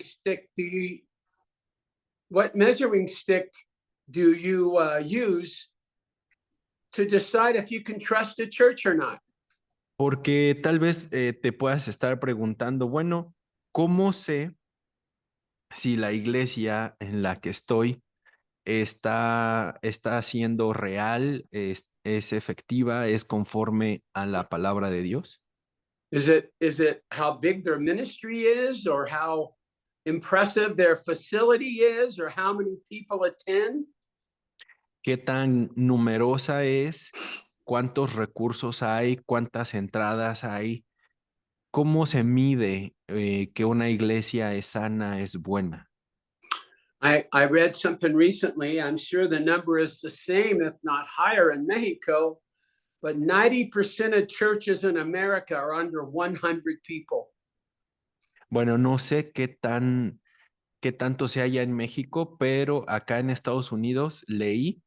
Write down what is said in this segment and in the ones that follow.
stick do you what measuring stick do you use to decide if you can trust a church or not? Porque tal vez te puedas estar preguntando, bueno, ¿cómo sé si la iglesia en la que estoy está siendo real, es efectiva, es conforme a la palabra de Dios? Is it how big their ministry is, or how impressive their facility is, or how many people attend? ¿Qué tan numerosa es? ¿Cuántos recursos hay? ¿Cuántas entradas hay? ¿Cómo se mide que una iglesia es sana, es buena? I read something recently. I'm sure the number is the same, if not higher, in Mexico, but 90% of churches in America are under 100 people. Bueno, no sé qué tanto se haya en México, pero acá en Estados Unidos leí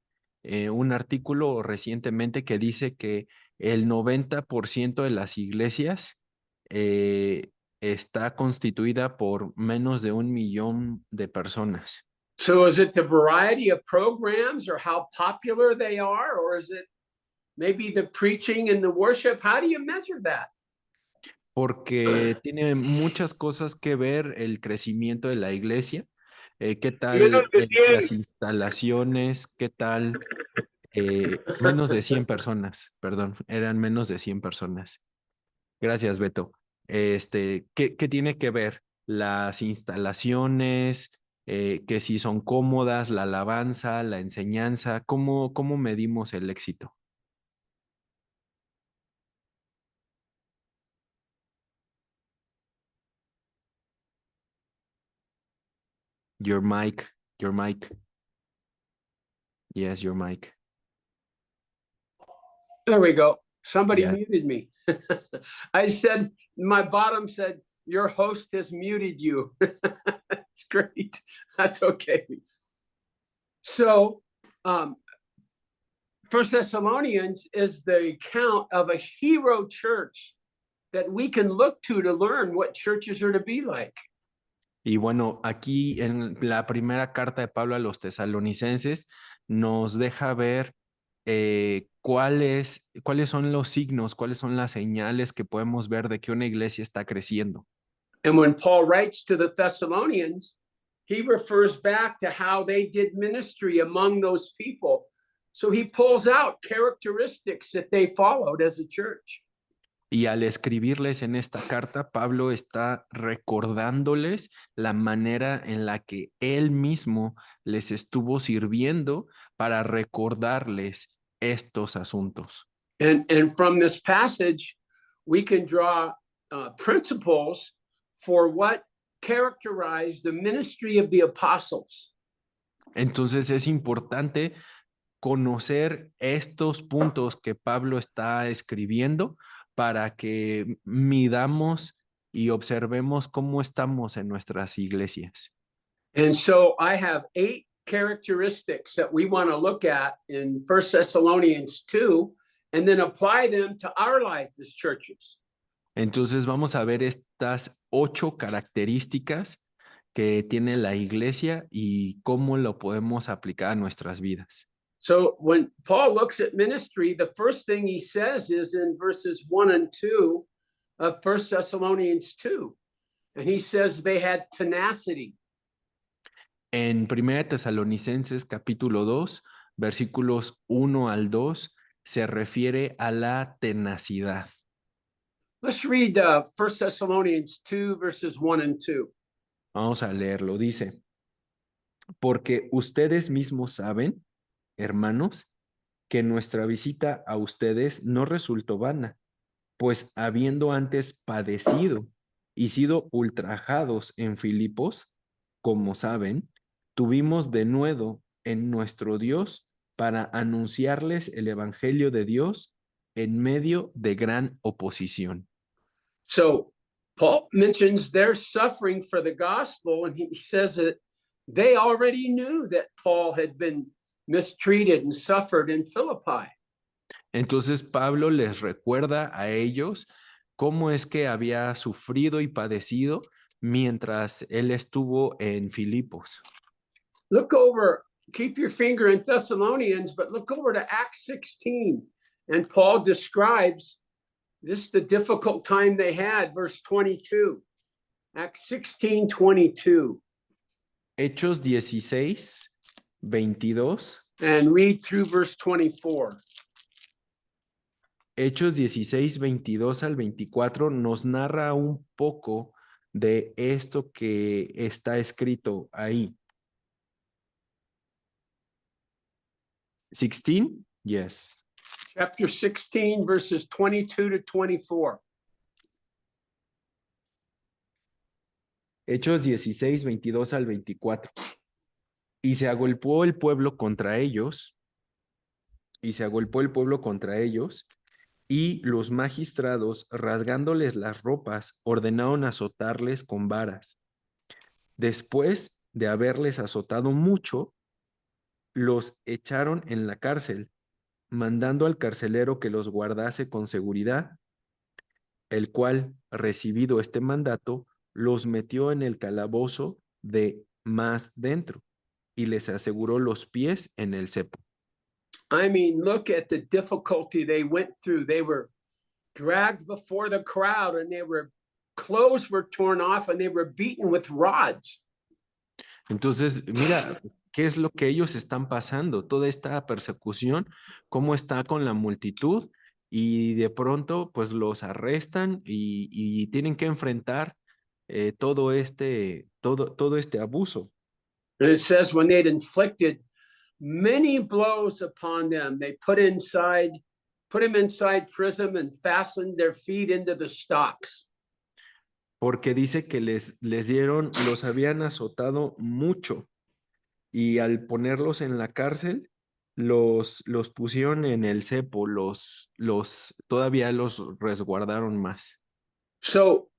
un artículo recientemente que dice que el 90% de las iglesias eh, está constituida por menos de 1 millón de personas. So is it the variety of programs or how popular they are, or is it maybe the preaching and the worship? How do you measure that? Porque tiene muchas cosas que ver el crecimiento de la iglesia, qué Menos tal de 100. las instalaciones, qué tal menos de 100 personas, perdón, eran menos de 100 personas. Gracias, Beto. ¿Qué tiene que ver? Las instalaciones, que si son cómodas, la alabanza, la enseñanza, ¿cómo medimos el éxito? Your mic, your mic. Yes, your mic. There we go. Somebody Yeah. muted me. I said, my bottom said, your host has muted you. It's great. That's okay. So, First Thessalonians is the account of a hero church that we can look to learn what churches are to be like. Y bueno, aquí en la primera carta de Pablo a los tesalonicenses nos deja ver cuáles son los signos, cuáles son las señales que podemos ver de que una iglesia está creciendo. And when Paul writes to the Thessalonians, he refers back to how they did ministry among those people. So he pulls out characteristics that they followed as a church. Y al escribirles en esta carta, Pablo está recordándoles la manera en la que él mismo les estuvo sirviendo para recordarles estos asuntos. And from this passage, we can draw principles for what characterized the ministry of the apostles. Entonces es importante conocer estos puntos que Pablo está escribiendo para que midamos y observemos cómo estamos en nuestras iglesias. And so I have 8 characteristics that we want to look at in 1 Thessalonians 2 and then apply them to our life as churches. Entonces vamos a ver estas 8 características que tiene la iglesia y cómo lo podemos aplicar a nuestras vidas. So when Paul looks at ministry, the first thing he says is in verses 1 and 2 of 1 Thessalonians 2. And he says they had tenacity. En 1 Tesalonicenses capítulo 2, versículos 1 al 2, se refiere a la tenacidad. Let's read 1 Thessalonians 2, verses 1 and 2. Vamos a leerlo. Dice, porque ustedes mismos saben, hermanos, que nuestra visita a ustedes no resultó vana, pues habiendo antes padecido y sido ultrajados en Filipos, como saben, tuvimos denuedo en nuestro Dios para anunciarles el evangelio de Dios en medio de gran oposición. So Paul mentions their suffering for the gospel, and he says that they already knew that Paul had been mistreated and suffered in Philippi. Entonces Pablo les recuerda a ellos cómo es que había sufrido y padecido mientras él estuvo en Filipos. Look over, keep your finger in Thessalonians, but look over to Acts 16. And Paul describes this, the difficult time they had, verse 22. Acts 16:22. Hechos 16, 22. And read through verse 24. Hechos 16, 22 al 24 nos narra un poco de esto que está escrito ahí. 16? Yes. Chapter 16, verses 22 to 24. Hechos 16, 22 al 24. Y se agolpó el pueblo contra ellos, y los magistrados, rasgándoles las ropas, ordenaron azotarles con varas. Después de haberles azotado mucho, los echaron en la cárcel, mandando al carcelero que los guardase con seguridad, el cual, recibido este mandato, los metió en el calabozo de más dentro y les aseguró los pies en el cepo. I mean, look at the difficulty they went through. They were dragged before the crowd and clothes were torn off and they were beaten with rods. Entonces, mira, ¿qué es lo que ellos están pasando? Toda esta persecución, cómo está con la multitud y de pronto pues los arrestan y tienen que enfrentar todo este abuso. And it says when they'd inflicted many blows upon them, they put him inside prison and fastened their feet into the stocks. Porque dice que los habían azotado mucho y al ponerlos en la cárcel, los pusieron en el cepo, todavía los resguardaron más. So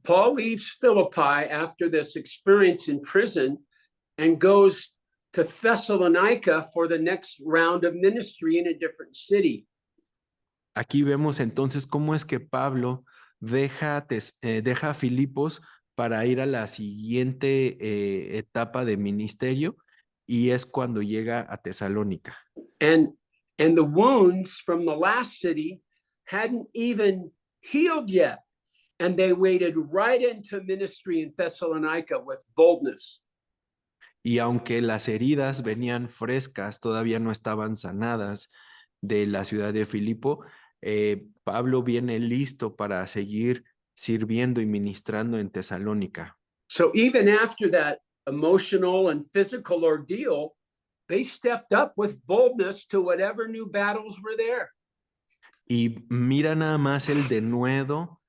Paul leaves Philippi after this experience in prison and goes to Thessalonica for the next round of ministry in a different city. Aquí vemos entonces cómo es que Pablo deja a Filipos para ir a la siguiente etapa de ministerio y es cuando llega a Tesalónica. And the wounds from the last city hadn't even healed yet. And they waded right into ministry in Thessalonica with boldness. Y aunque las heridas venían frescas, todavía no estaban sanadas de la ciudad de Filipo, Pablo viene listo para seguir sirviendo y ministrando en Tesalónica. So even after that emotional and physical ordeal, they stepped up with boldness to whatever new battles were there. Y mira nada más el denuedo,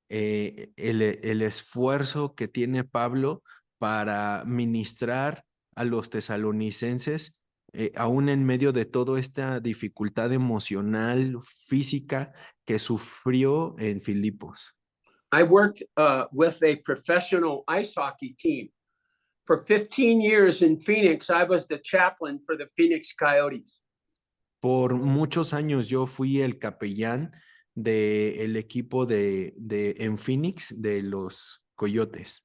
el esfuerzo que tiene Pablo para ministrar a los tesalonicenses, aún en medio de toda esta dificultad emocional, física que sufrió en Filipos. I worked with a professional ice hockey team. For 15 years in Phoenix, I was the chaplain for the Phoenix Coyotes. Por muchos años yo fui el capellán del equipo en Phoenix de los Coyotes.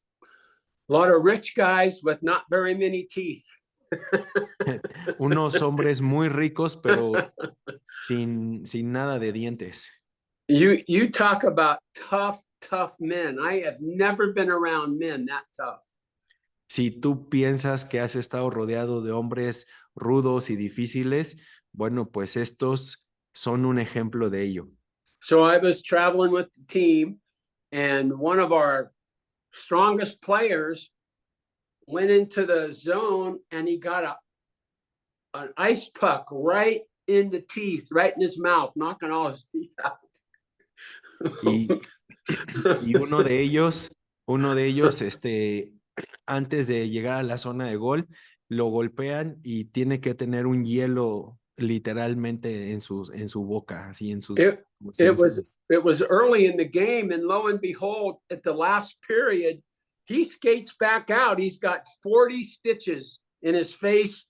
A lot of rich guys with not very many teeth. Unos hombres muy ricos, pero sin nada de dientes. You talk about tough men. I have never been around men that tough. Si tú piensas que has estado rodeado de hombres rudos y difíciles, bueno, pues estos son un ejemplo de ello. So I was traveling with the team, and one of our strongest players went into the zone, and he got an ice puck right in the teeth, right in his mouth, knocking all his teeth out. Y uno de ellos, antes de llegar a la zona de gol, lo golpean y tiene que tener un hielo literalmente en su boca, así en sus... It was early in the game, and lo and behold, at the last period, he skates back out. He's got 40 stitches in his face,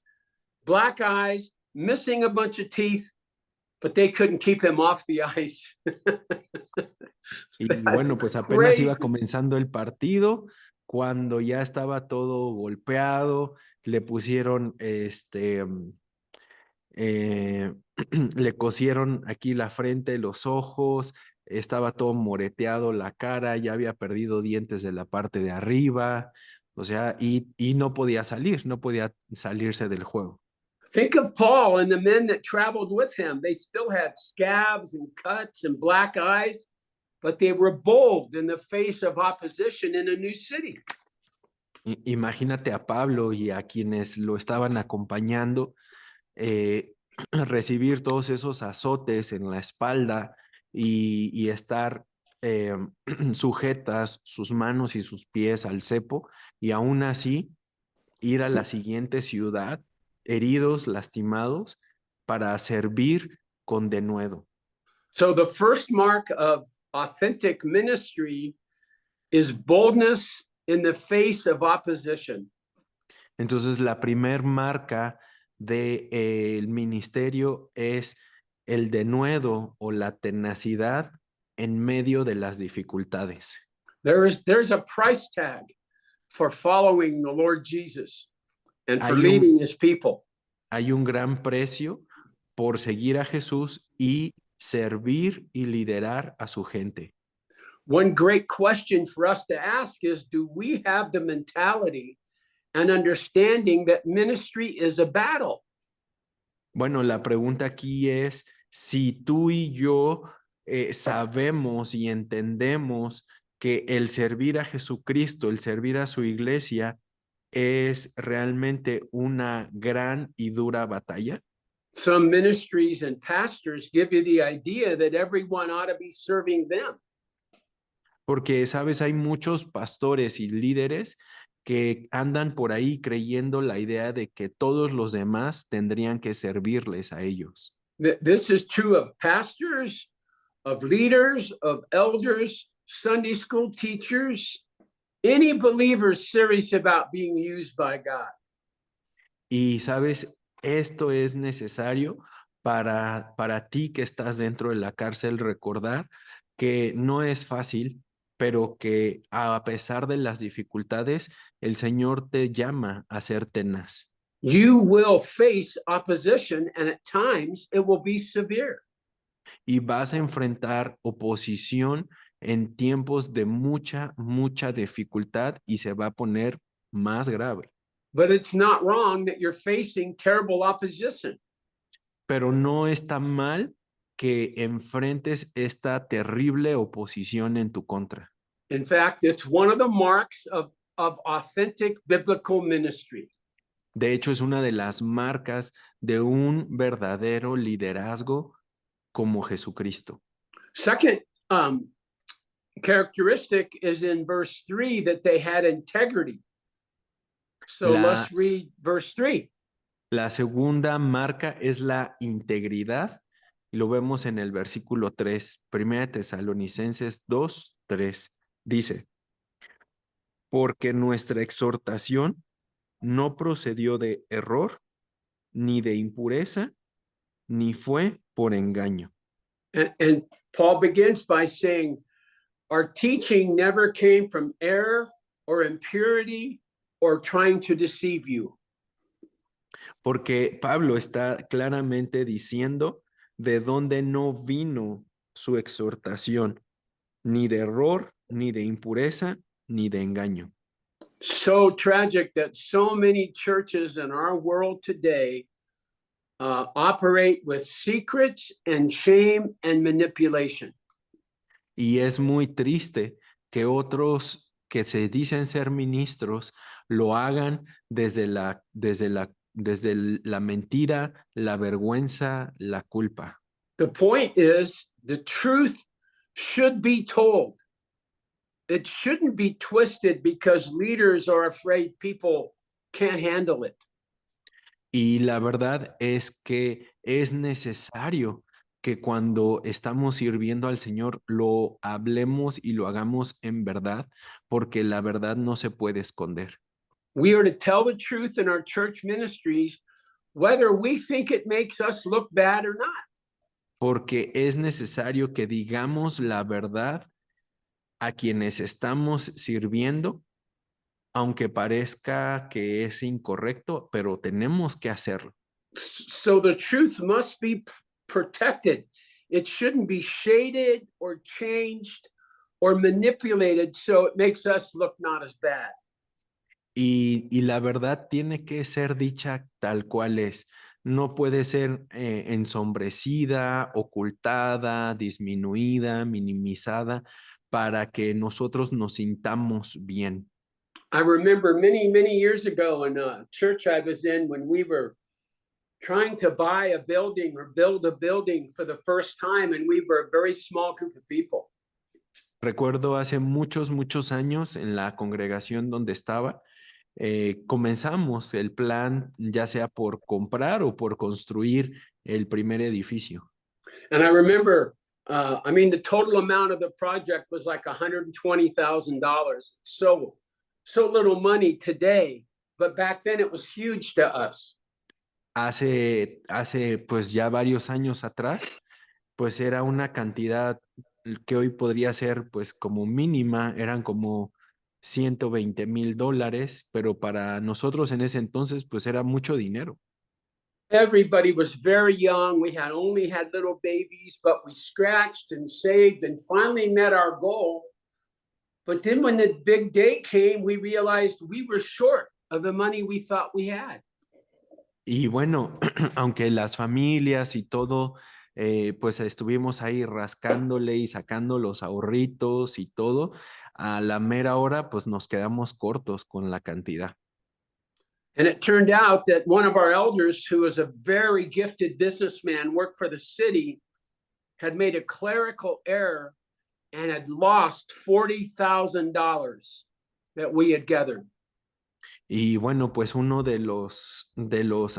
black eyes, missing a bunch of teeth. but they couldn't keep him off the ice. Y That bueno, is pues apenas iba crazy. comenzando el partido, cuando ya estaba todo golpeado, le pusieron le cosieron aquí la frente, los ojos, estaba todo moreteado la cara, ya había perdido dientes de la parte de arriba, o sea, y no podía salir, no podía salirse del juego. Think of Paul and the men that traveled with him. They still had scabs and cuts and black eyes, but they were bold in the face of opposition in a new city. Imagínate a Pablo y a quienes lo estaban acompañando recibir todos esos azotes en la espalda y estar sujetas sus manos y sus pies al cepo y aún así ir a la siguiente ciudad heridos, lastimados, para servir con denuedo. So the first mark of authentic ministry is boldness in the face of opposition. Entonces, la primer marca del ministerio es el denuedo o la tenacidad en medio de las dificultades. There's a price tag for following the Lord Jesus and for Hay un, leading his people. hay un gran precio por seguir a Jesús y servir y liderar a su gente. One great question for us to ask is, do we have the mentality and understanding that ministry is a battle? Bueno, la pregunta aquí es si tú y yo sabemos y entendemos que el servir a Jesucristo, el servir a su iglesia, es realmente una gran y dura batalla. Some ministries and pastors give you the idea that everyone ought to be serving them. Porque, sabes, hay muchos pastores y líderes que andan por ahí creyendo la idea de que todos los demás tendrían que servirles a ellos. This is true of pastors, of leaders, of elders, Sunday school teachers, any believer serious about being used by God. Y, sabes, esto es necesario para ti que estás dentro de la cárcel, recordar que no es fácil, pero que a pesar de las dificultades, el Señor te llama a ser tenaz. You will face opposition, and at times it will be severe. Y vas a enfrentar oposición en tiempos de mucha, mucha dificultad y se va a poner más grave. But it's not wrong that you're facing terrible opposition. Pero no está mal que enfrentes esta terrible oposición en tu contra. In fact, it's one of the marks of authentic biblical ministry. De hecho, es una de las marcas de un verdadero liderazgo como Jesucristo. Second characteristic is in verse 3 that they had integrity. So let's read verse 3. La segunda marca es la integridad. Lo vemos en el versículo 3, 1 Tesalonicenses 2, 3. Dice, porque nuestra exhortación no procedió de error, ni de impureza, ni fue por engaño. And Paul begins by saying, our teaching never came from error or impurity or trying to deceive you. Porque Pablo está claramente diciendo de dónde no vino su exhortación, ni de error, ni de impureza, ni de engaño. So tragic that so many churches in our world today operate with secrets and shame and manipulation. Y es muy triste que otros que se dicen ser ministros lo hagan desde la mentira, la vergüenza, la culpa. The point is, the truth should be told. It shouldn't be twisted because leaders are afraid people can't handle it. Y la verdad es que es necesario que cuando estamos sirviendo al Señor lo hablemos y lo hagamos en verdad, porque la verdad no se puede esconder. We are to tell the truth in our church ministries, whether we think it makes us look bad or not. porque es necesario que digamos la verdad a quienes estamos sirviendo, aunque parezca que es incorrecto, pero tenemos que hacerlo. So the truth must be protected. It shouldn't be shaded or changed or manipulated so it makes us look not as bad. Y la verdad tiene que ser dicha tal cual es. No puede ser ensombrecida, ocultada, disminuida, minimizada, para que nosotros nos sintamos bien. I remember many, many years ago in a church I was in when we were trying to buy a building or build a building for the first time, and we were a very small group of people. Recuerdo hace muchos, muchos años en la congregación donde estaba, comenzamos el plan ya sea por comprar o por construir el primer edificio. And I remember, I mean, the total amount of the project was like $120,000. So little money today, but back then it was huge to us. Hace pues ya varios años atrás, pues era una cantidad que hoy podría ser pues como mínima, eran como $120,000, pero para nosotros en ese entonces pues era mucho dinero. Everybody was very young. We had only had little babies, but we scratched and saved and finally met our goal. But then when the big day came, we realized we were short of the money we thought we had. Y bueno, aunque las familias y todo, pues estuvimos ahí rascándole y sacando los ahorritos y todo, a la mera hora pues nos quedamos cortos con la cantidad. And it turned out that one of our elders, who was a very gifted businessman, worked for the city, had made a clerical error and had lost $40,000 that we had gathered. Y bueno, pues uno de los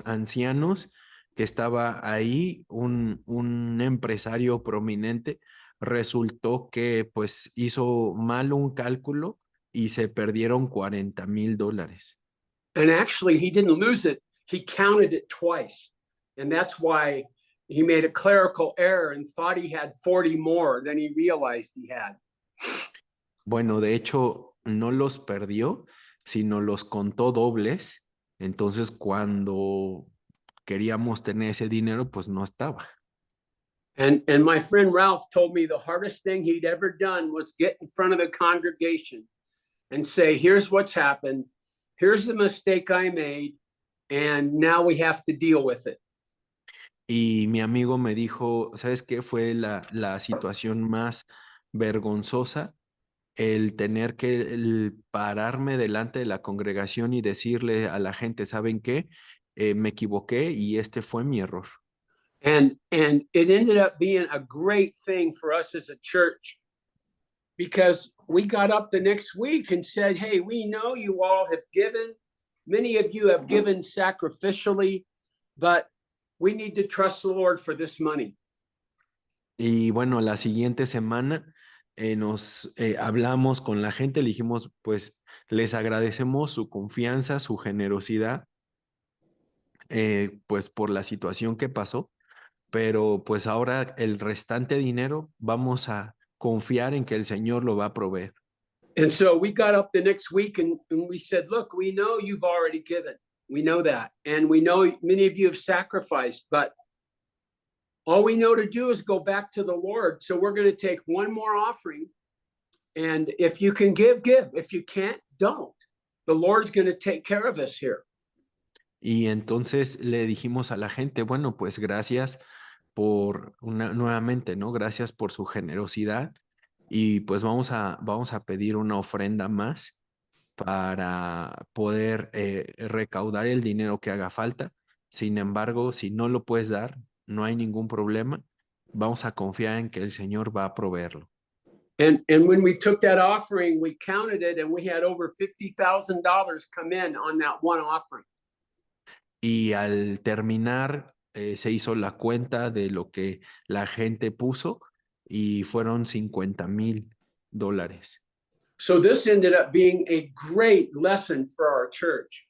ancianos que estaba ahí, un empresario prominente, resultó que pues hizo mal un cálculo y se perdieron $40,000. And actually, he didn't lose it, he counted it twice. And that's why he made a clerical error and thought he had 40 more than he realized he had. Bueno, de hecho, no los perdió, sino los contó dobles. Entonces, cuando queríamos tener ese dinero, pues no estaba. And my friend Ralph told me the hardest thing he'd ever done was get in front of the congregation and say, here's what's happened, here's the mistake I made, and now we have to deal with it. Y mi amigo me dijo, ¿sabes qué? Fue la situación más vergonzosa, el tener que pararme delante de la congregación y decirle a la gente, ¿saben qué? Me equivoqué y este fue mi error. And it ended up being a great thing for us as a church, because we got up the next week and said, hey, we know you all have given. Many of you have given sacrificially, but we need to trust the Lord for this money. Y bueno, la siguiente semana nos hablamos con la gente, le dijimos, pues les agradecemos su confianza, su generosidad, pues por la situación que pasó, pero pues ahora el restante dinero vamos a confiar en que el Señor lo va a proveer. And so we got up the next week and we said, look, we know you've already given. We know that. And we know many of you have sacrificed, but all we know to do is go back to the Lord. So we're going to take one more offering. And if you can give, give. If you can't, don't. The Lord's going to take care of us here. Y entonces le dijimos a la gente, bueno, pues gracias por nuevamente, ¿no? Gracias por su generosidad y pues vamos a pedir una ofrenda más para poder recaudar el dinero que haga falta. Sin embargo, si no lo puedes dar, no hay ningún problema. Vamos a confiar en que el Señor va a proveerlo. And when we took that offering, we counted it and we had over $50,000 come in on that one offering. Y al terminar, se hizo la cuenta de lo que la gente puso y fueron $50,000. So this ended up being a great lesson for our church.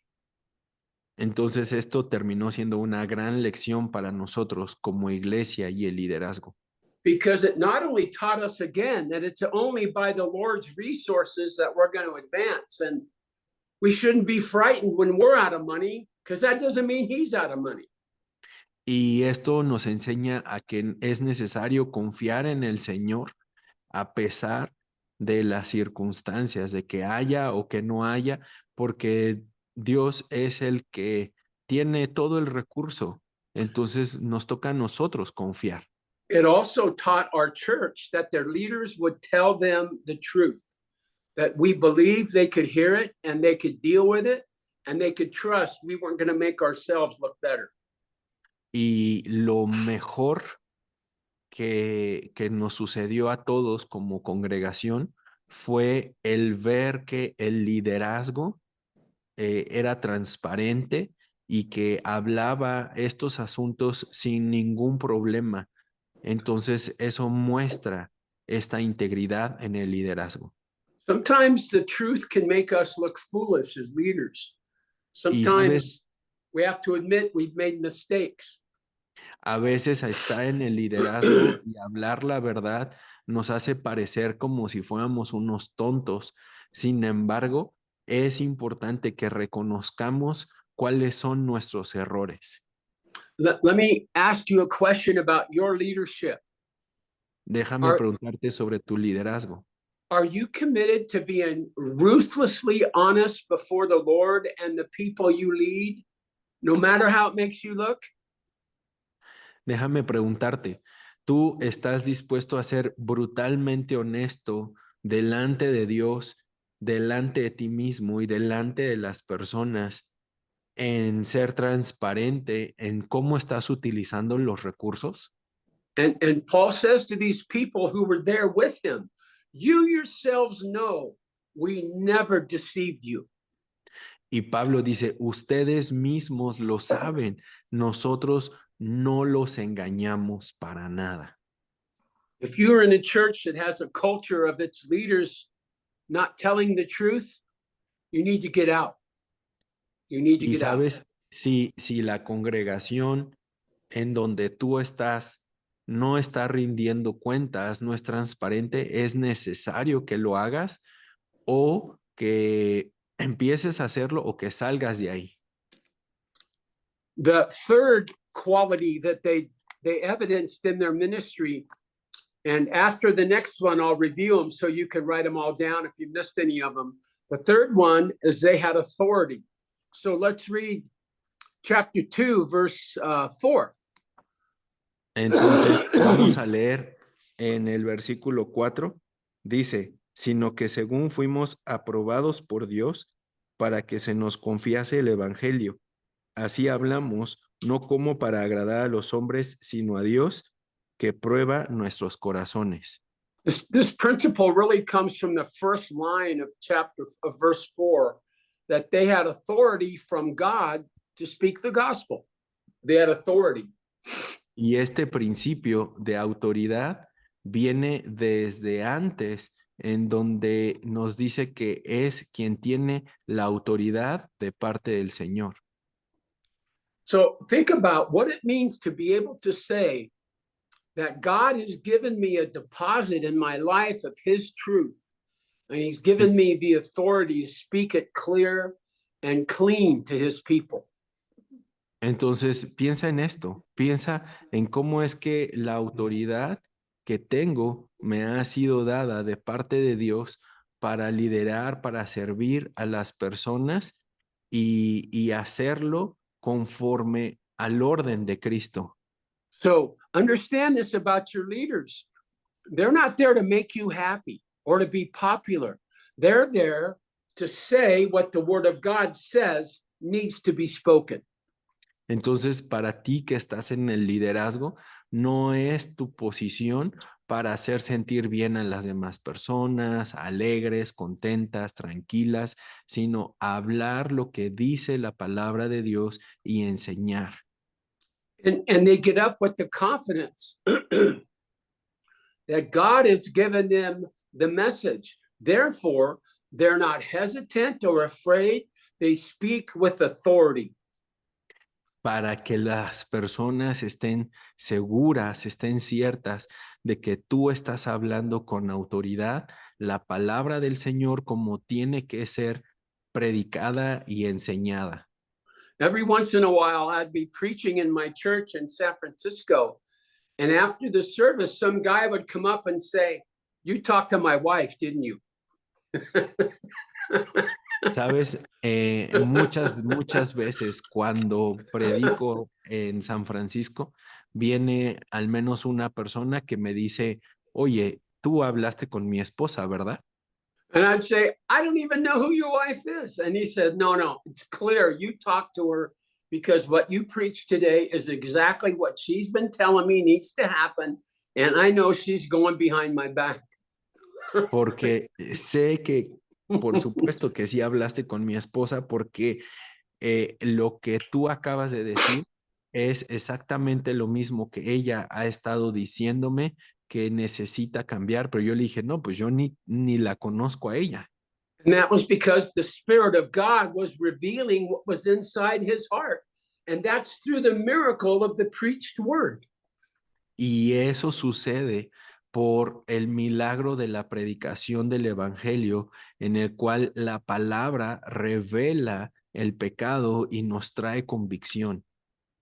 Entonces esto terminó siendo una gran lección para nosotros como iglesia y el liderazgo, because it not only taught us again that it's only by the Lord's resources that we're going to advance. And we shouldn't be frightened when we're out of money, because that doesn't mean he's out of money. y esto nos enseña a que es necesario confiar en el Señor a pesar de las circunstancias, de que haya o que no haya, porque Dios es el que tiene todo el recurso. Entonces nos toca a nosotros confiar. It also taught our church that their leaders would tell them the truth, that we believed they could hear it and they could deal with it and they could trust we weren't going to make ourselves look better. Y lo mejor que nos sucedió a todos como congregación fue el ver que el liderazgo era transparente y que hablaba estos asuntos sin ningún problema. Entonces eso muestra esta integridad en el liderazgo. Sometimes the truth can make us look foolish as leaders. Y Sometimes sabes, we have to admit we've made mistakes. a veces estar en el liderazgo y hablar la verdad nos hace parecer como si fuéramos unos tontos. Sin embargo, es importante que reconozcamos cuáles son nuestros errores. Let me ask you a question about your leadership. Déjame preguntarte sobre tu liderazgo. Are you committed to being ruthlessly honest before the Lord and the people you lead, no matter how it makes you look? Déjame preguntarte, ¿tú estás dispuesto a ser brutalmente honesto delante de Dios, delante de ti mismo y delante de las personas, en ser transparente en cómo estás utilizando los recursos? And Paul says to these people who were there with him, you yourselves know we never deceived you. Y Pablo dice, ustedes mismos lo saben, nosotros no los engañamos para nada. If you're in a church that has a culture of its leaders not telling the truth, you need to get out. You need to Y get out. sabes, si la congregación en donde tú estás no está rindiendo cuentas, no es transparente, es necesario que lo hagas o que empieces a hacerlo o que salgas de ahí. The third quality that they evidenced in their ministry, and after the next one, I'll review them so you can write them all down if you missed any of them. The third one is they had authority. So let's read chapter 2, verse 4. Entonces, vamos a leer en el versículo 4, dice, sino que según fuimos aprobados por Dios para que se nos confiase el evangelio. Así hablamos, no como para agradar a los hombres, sino a Dios, que prueba nuestros corazones. This principle really comes from the first line of verse 4, that they had authority from God to speak the gospel. They had authority. Y este principio de autoridad viene desde antes, en donde nos dice que es quien tiene la autoridad de parte del Señor. So think about what it means to be able to say that God has given me a deposit in my life of his truth, and he's given me the authority to speak it clear and clean to his people. Entonces, piensa en esto, piensa en cómo es que la autoridad que tengo me ha sido dada de parte de Dios para liderar, para servir a las personas y hacerlo conforme al orden de Cristo. So understand this about your leaders. They're not there to make you happy or to be popular. They're there to say what the word of God says needs to be spoken. Entonces, para ti que estás en el liderazgo, no es tu posición para hacer sentir bien a las demás personas, alegres, contentas, tranquilas, sino hablar lo que dice la palabra de Dios y enseñar. And they get up with the confidence that God has given them the message. Therefore, they're not hesitant or afraid. They speak with authority. para que las personas estén seguras, estén ciertas de que tú estás hablando con autoridad la palabra del Señor como tiene que ser predicada y enseñada. Every once in a while, I'd be preaching in my church in San Francisco. And after the service, some guy would come up and say, "You talked to my wife, didn't you?" Sabes, muchas veces cuando predico en San Francisco, viene al menos una persona que me dice, oye, tú hablaste con mi esposa, ¿verdad? And I'd say, "I don't even know who your wife is." And he said, "No, no, it's clear. You talked to her because what you preached today is exactly what she's been telling me needs to happen. And I know she's going behind my back." Porque sé que, por supuesto que sí hablaste con mi esposa, porque lo que tú acabas de decir es exactamente lo mismo que ella ha estado diciéndome que necesita cambiar, pero yo le dije, no, pues yo ni la conozco a ella. And that was because the Spirit of God was revealing what was inside his heart. And that's through the miracle of the preached word. Y eso sucede por el milagro de la predicación del Evangelio, en el cual la palabra revela el pecado y nos trae convicción.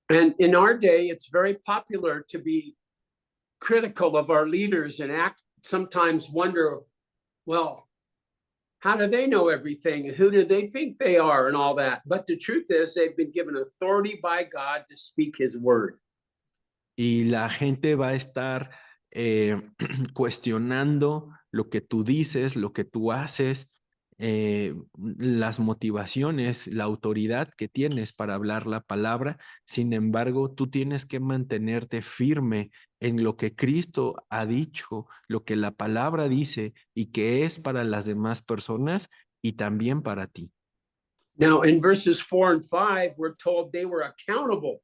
And in our day, it's very popular to be critical of our leaders and sometimes wonder, well, how do they know everything? And who do they think they are and all that? But the truth is, they've been given authority by God to speak his word. Y la gente va a estar cuestionando lo que tú dices, lo que tú haces, las motivaciones, la autoridad que tienes para hablar la palabra. Sin embargo, tú tienes que mantenerte firme en lo que Cristo ha dicho, lo que la palabra dice y que es para las demás personas y también para ti. Now, in verses 4 and 5, we're told they were accountable.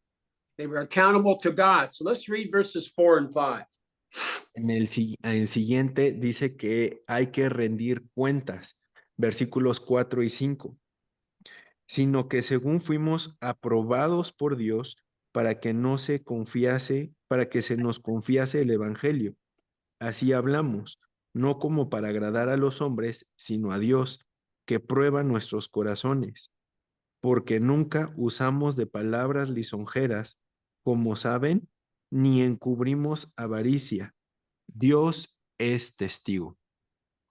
They were accountable to God. So let's read verses 4 and 5. En el siguiente dice que hay que rendir cuentas, versículos 4 y 5, sino que según fuimos aprobados por Dios para que no se confiase, para que se nos confiase el evangelio. Así hablamos, no como para agradar a los hombres, sino a Dios, que prueba nuestros corazones, porque nunca usamos de palabras lisonjeras, como saben, ni encubrimos avaricia. Dios es testigo.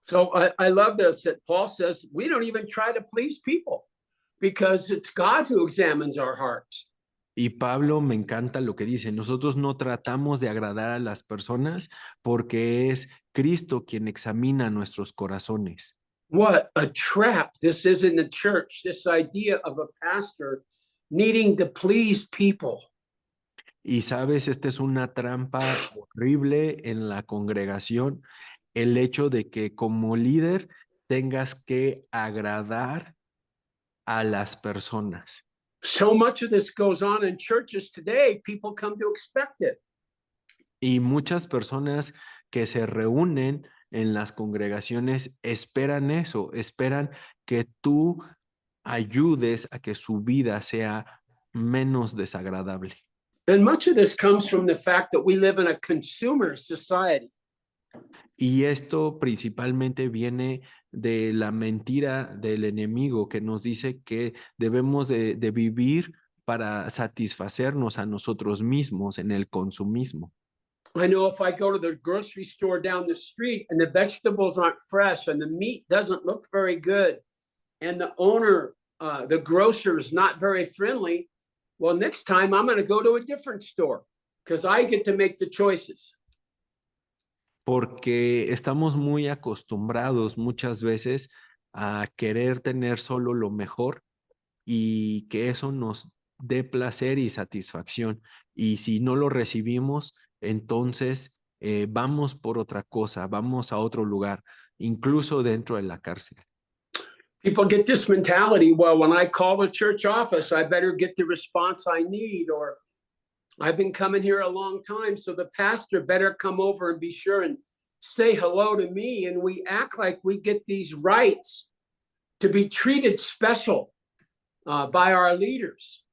So I love this that Paul says we don't even try to please people because it's God who examines our hearts. Y Pablo me encanta lo que dice, nosotros no tratamos de agradar a las personas porque es Cristo quien examina nuestros corazones. What a trap this is in the church, this idea of a pastor needing to please people. Y sabes, esta es una trampa horrible en la congregación, el hecho de que como líder tengas que agradar a las personas. So much of this goes on in churches today, people come to expect it. Y muchas personas que se reúnen en las congregaciones esperan eso, esperan que tú ayudes a que su vida sea menos desagradable. And much of this comes from the fact that we live in a consumer society. Y esto principalmente viene de la mentira del enemigo que nos dice que debemos de vivir para satisfacernos a nosotros mismos en el consumismo. I know if I go to the grocery store down the street and the vegetables aren't fresh and the meat doesn't look very good and the owner, the grocer is not very friendly, well, next time I'm going to go to a different store because I get to make the choices. Porque estamos muy acostumbrados muchas veces a querer tener solo lo mejor y que eso nos dé placer y satisfacción. Y si no lo recibimos, entonces vamos por otra cosa, vamos a otro lugar, incluso dentro de la cárcel. People get this mentality, well, when I call the church office, I better get the response I need, or I've been coming here a long time, so the pastor better come over and be sure and say hello to me. And we act like we get these rights to be treated special by our leaders.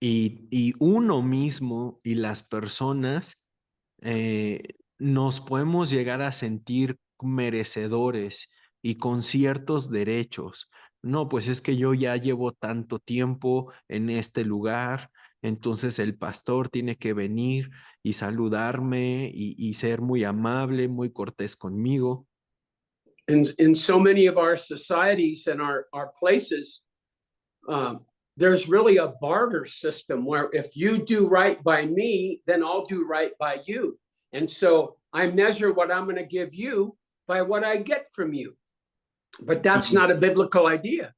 y uno mismo y las personas nos podemos llegar a sentir merecedores y con ciertos derechos. No, pues es que yo ya llevo tanto tiempo en este lugar, entonces el pastor tiene que venir y saludarme y ser muy amable, muy cortés conmigo. In so many of our societies and our places, there's really a barter system where if you do right by me, then I'll do right by you. And so I measure what I'm going to give you by what I get from you. But that's Y, not a biblical idea.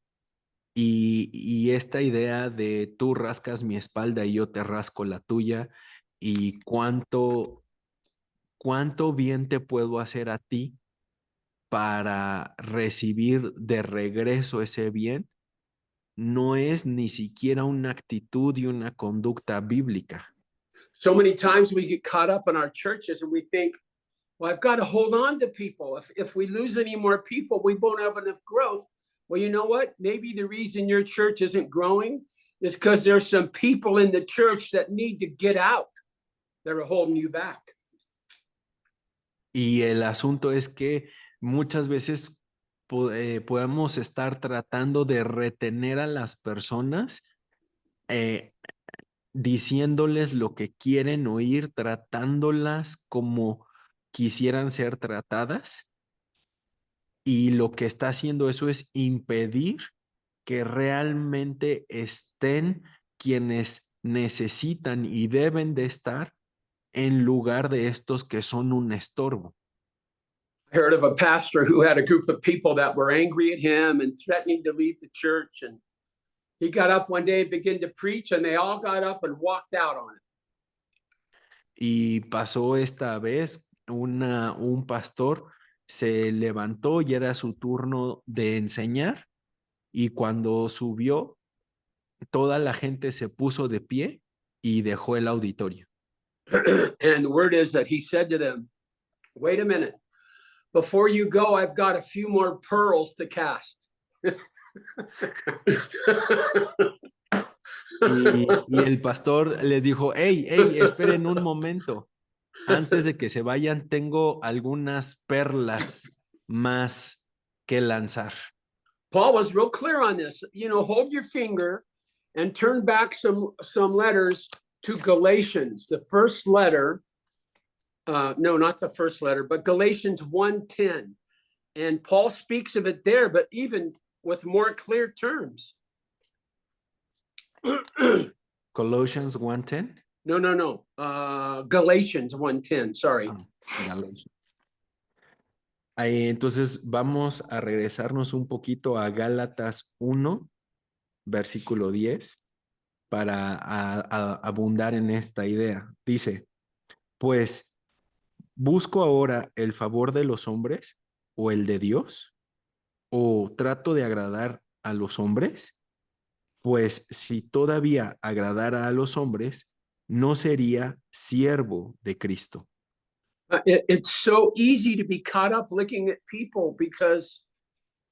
y esta idea de tú rascas mi espalda y yo te rasco la tuya y cuánto bien te puedo hacer a ti para recibir de regreso ese bien, no es ni siquiera una actitud y una conducta bíblica. So many times we get caught up in our churches and we think, well, I've got to hold on to people. If we lose any more people, we won't have enough growth. Well, you know what? Maybe the reason your church isn't growing is because there's some people in the church that need to get out that are holding you back. Y el asunto es que muchas veces podemos estar tratando de retener a las personas eh, diciéndoles lo que quieren oír, tratándolas como quisieran ser tratadas. Y lo que está haciendo eso es impedir que realmente estén quienes necesitan y deben de estar en lugar de estos que son un estorbo. I heard of a pastor who had a group of people that were angry at him and threatening to leave the church. And he got up one day and began to preach, and they all got up and walked out on it. Y pasó esta vez, un pastor se levantó y era su turno de enseñar y cuando subió, toda la gente se puso de pie y dejó el auditorio. And the word is that he said to them, wait a minute. Before you go, I've got a few more pearls to cast. Y el pastor les dijo, hey, hey, esperen un momento. Antes de que se vayan, tengo algunas perlas más que lanzar. Paul was real clear on this. You know, hold your finger and turn back some letters to Galatians, the first letter. No, not the first letter, but Galatians 1:10. And Paul speaks of it there, but even with more clear terms. Colossians 1:10. No. Galatians 1:10, sorry. Galatians. Ahí, entonces vamos a regresarnos un poquito a Gálatas 1, versículo 10, para abundar en esta idea. Dice, pues, ¿busco ahora el favor de los hombres o el de Dios? ¿O trato de agradar a los hombres? Pues si todavía agradara a los hombres, no sería siervo de Cristo. It's so easy to be caught up looking at people because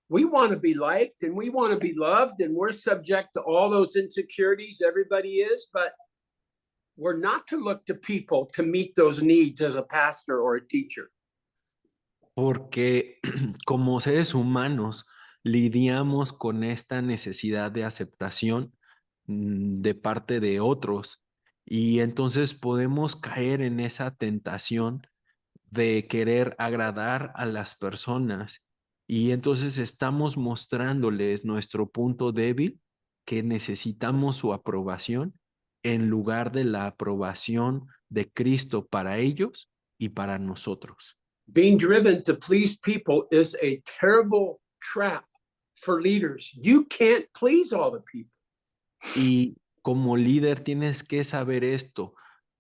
we want to be liked and we want to be loved, and we're subject to all those insecurities everybody is, but we're not to look to people to meet those needs as a pastor or a teacher. Porque como seres humanos lidiamos con esta necesidad de aceptación de parte de otros y entonces podemos caer en esa tentación de querer agradar a las personas y entonces estamos mostrándoles nuestro punto débil, que necesitamos su aprobación en lugar de la aprobación de Cristo para ellos y para nosotros. Being driven to please people is a terrible trap for leaders. You can't please all the people. Y como líder tienes que saber esto.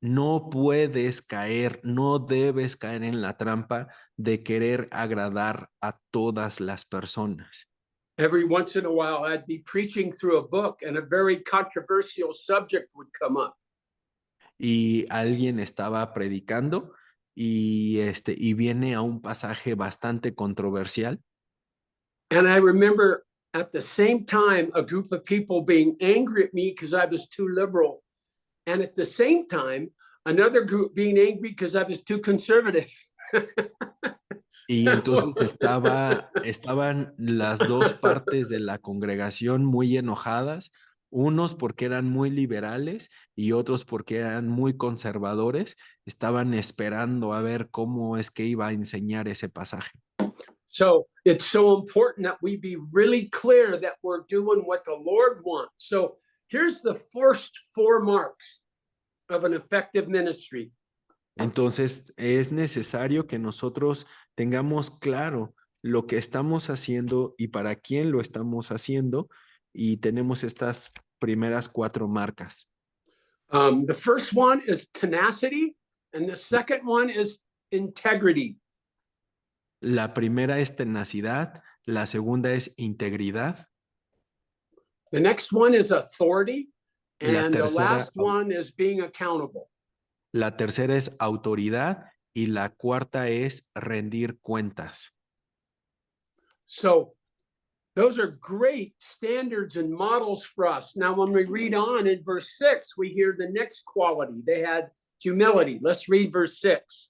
No puedes caer, no debes caer en la trampa de querer agradar a todas las personas. Every once in a while, I'd be preaching through a book and a very controversial subject would come up. Y alguien estaba predicando y viene a un pasaje bastante controversial. And I remember at the same time, a group of people being angry at me because I was too liberal. And at the same time, another group being angry because I was too conservative. Y entonces estaban las dos partes de la congregación muy enojadas, unos porque eran muy liberales y otros porque eran muy conservadores. Estaban esperando a ver cómo es que iba a enseñar ese pasaje. So it's so important that we be really clear that we're doing what the Lord wants. So here's the first 4 marks of an effective ministry. Entonces es necesario que nosotros tengamos claro lo que estamos haciendo y para quién lo estamos haciendo, y tenemos estas primeras 4 marcas. The first one is tenacity, and the second one is integrity. La primera es tenacidad, la segunda es integridad, The next one is authority, la and the tercera, last one is being accountable. la tercera es autoridad y la cuarta es rendir cuentas. So those are great standards and models for us. Now, when we read on in verse 6, we hear the next quality. They had humility. Let's read verse 6.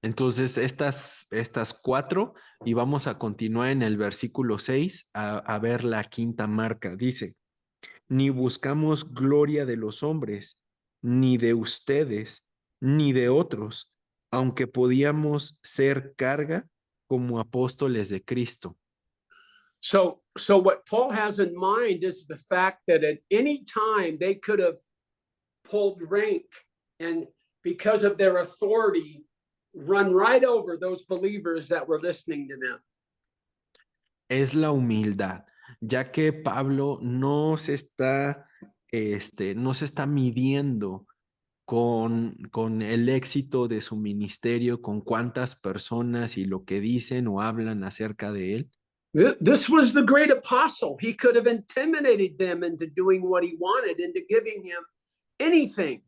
Entonces, estas 4, y vamos a continuar en el versículo 6 a ver la quinta marca. Dice, ni buscamos gloria de los hombres, ni de ustedes, ni de otros, aunque podíamos ser carga como apóstoles de Cristo. So what Paul has in mind is the fact that at any time they could have pulled rank and because of their authority, run right over those believers that were listening to them. Es la humildad, ya que Pablo no se está midiendo con el éxito de su ministerio, con cuántas personas y lo que dicen o hablan acerca de él. This was the great apostle. He could have intimidated them into doing what he wanted, into giving him anything,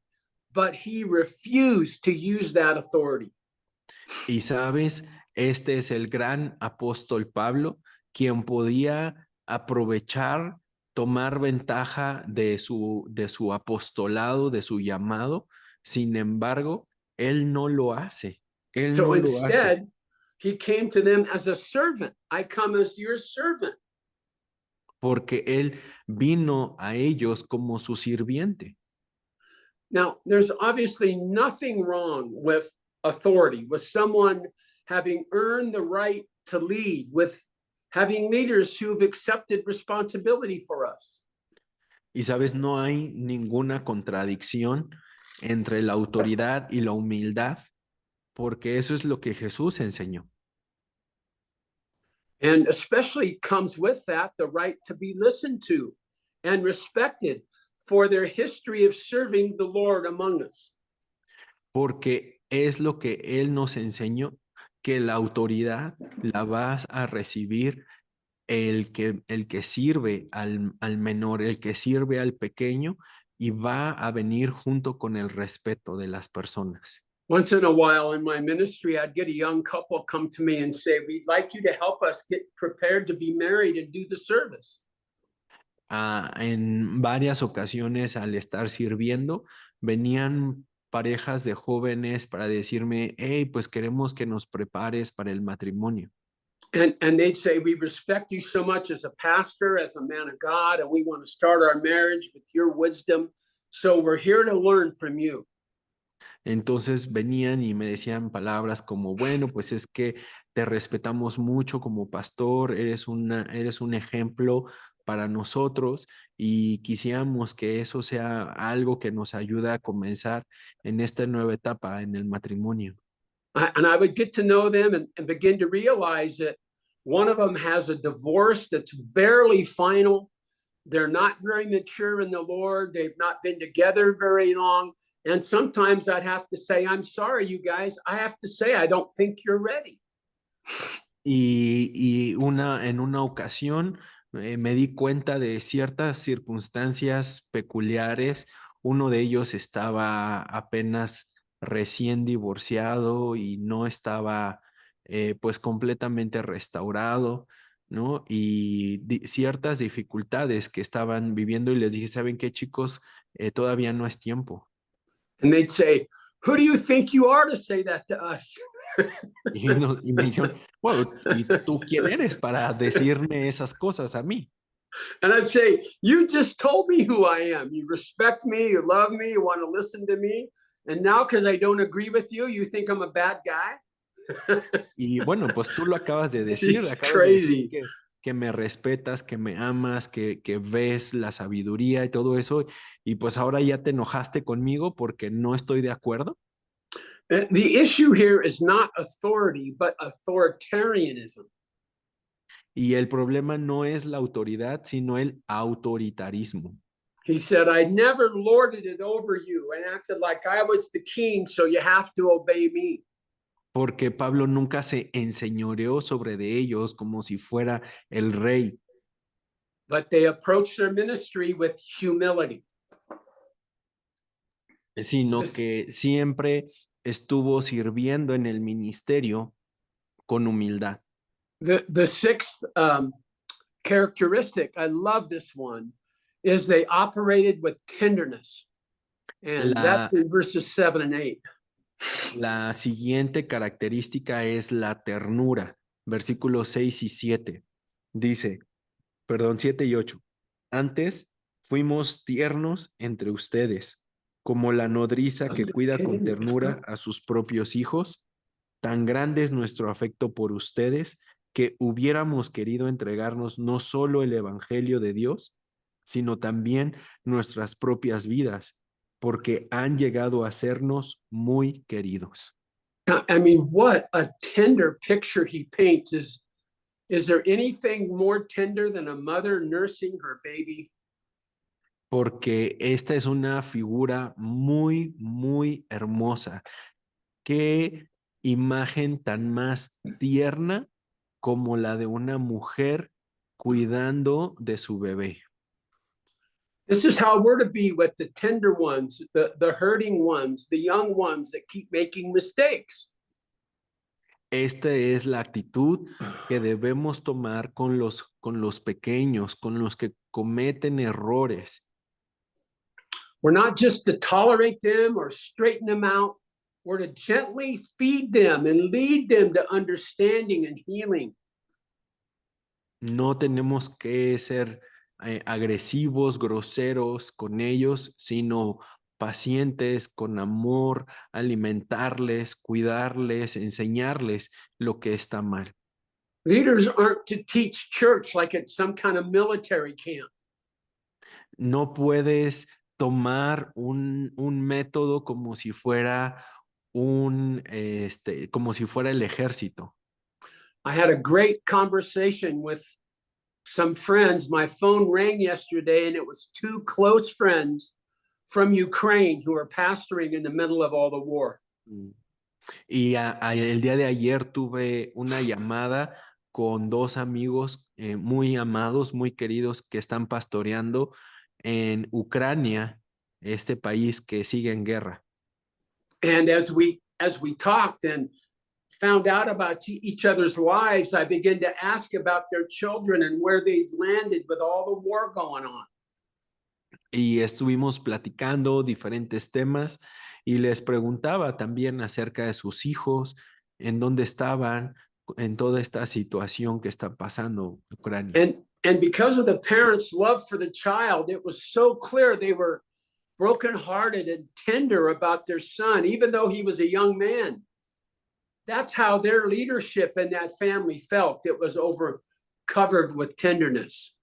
but he refused to use that authority. Y sabes, este es el gran apóstol Pablo, quien podía aprovechar, tomar ventaja de su apostolado, de su llamado. Sin embargo, él no lo hace. Él So no lo hace. instead, he came to them as a servant. I come as your servant. Porque él vino a ellos como su sirviente. Now, there's obviously nothing wrong with authority, with someone having earned the right to lead, with having leaders who've accepted responsibility for us. Y sabes, no hay ninguna contradicción entre la autoridad y la humildad, porque eso es lo que Jesús enseñó. And especially comes with that the right to be listened to and respected for their history of serving the Lord among us. Porque es lo que Él nos enseñó, que la autoridad la vas a recibir el que sirve al menor, el que sirve al pequeño, y va a venir junto con el respeto de las personas. Once in a while in my ministry, I'd get a young couple come to me and say, we'd like you to help us get prepared to be married and do the service. En varias ocasiones al estar sirviendo, venían parejas de jóvenes para decirme, hey, pues queremos que nos prepares para el matrimonio. And they'd say, we respect you so much as a pastor, as a man of God, and we want to start our marriage with your wisdom. So we're here to learn from you. Entonces venían y me decían palabras como, bueno, pues es que te respetamos mucho como pastor, eres un ejemplo para nosotros y quisiéramos que eso sea algo que nos ayude a comenzar en esta nueva etapa en el matrimonio. And I would get to know them and begin to realize that one of them has a divorce that's barely final. They're not very mature in the Lord. They've not been together very long. And sometimes I'd have to say, I'm sorry, you guys. I have to say, I don't think you're ready. En una ocasión me di cuenta de ciertas circunstancias peculiares. Uno de ellos estaba apenas recién divorciado y no estaba pues completamente restaurado. ¿no? Y ciertas dificultades que estaban viviendo y les dije, ¿saben qué, chicos? Todavía no es tiempo. And they'd say, who do you think you are to say that to us? Y me dijeron, bueno, ¿y tú quién eres para decirme esas cosas a mí? And I'd say, you just told me who I am. You respect me, you love me, you want to listen to me. And now, because I don't agree with you, you think I'm a bad guy? Y bueno, pues tú lo acabas de decir, She's acabas de decir crazy. que me respetas, que me amas, que ves la sabiduría y todo eso, y pues ahora ya te enojaste conmigo porque no estoy de acuerdo. The issue here is not authority, but authoritarianism. Y el problema no es la autoridad, sino el autoritarismo. He said, I never lorded it over you and acted like I was the king, so you have to obey me. Porque Pablo nunca se enseñoreó sobre de ellos como si fuera el rey, But they approached their ministry with humility. sino que siempre estuvo sirviendo en el ministerio con humildad. The sixth characteristic, I love this one, is they operated with tenderness. And La, that's in verses 7 and 8. la siguiente característica es la ternura. Versículos 6 y 7. Dice, perdón, 7 y 8. Antes fuimos tiernos entre ustedes, como la nodriza que cuida con ternura a sus propios hijos. Tan grande es nuestro afecto por ustedes que hubiéramos querido entregarnos no solo el Evangelio de Dios, sino también nuestras propias vidas, porque han llegado a sernos muy queridos. I mean, what a tender picture he paints. Is there anything more tender than a mother nursing her baby? Porque esta es una figura muy, muy hermosa. Qué imagen tan más tierna como la de una mujer cuidando de su bebé. This is how we're to be with the tender ones, the hurting ones, the young ones that keep making mistakes. Esta es la actitud que debemos tomar con los pequeños, con los que cometen errores. We're not just to tolerate them or straighten them out. We're to gently feed them and lead them to understanding and healing. No tenemos que ser agresivos, groseros con ellos, sino pacientes, con amor, alimentarles, cuidarles, enseñarles lo que está mal. Leaders aren't to teach church like it's some kind of military camp. No puedes tomar un método como si fuera como si fuera el ejército. I had a great conversation with some friends. My phone rang yesterday, and it was two close friends from Ukraine who are pastoring in the middle of all the war. Y el día de ayer tuve una llamada con dos amigos muy amados, muy queridos que están pastoreando en Ucrania, este país que sigue en guerra. And as we talked and found out about each other's lives, I began to ask about their children and where they'd landed with all the war going on. Y estuvimos platicando diferentes temas y les preguntaba también acerca de sus hijos, en dónde estaban en toda esta situación que está pasando en Ucrania. And because of the parents' love for the child, it was so clear they were brokenhearted and tender about their son, even though he was a young man. That's how their leadership in that family felt. It was covered with tenderness.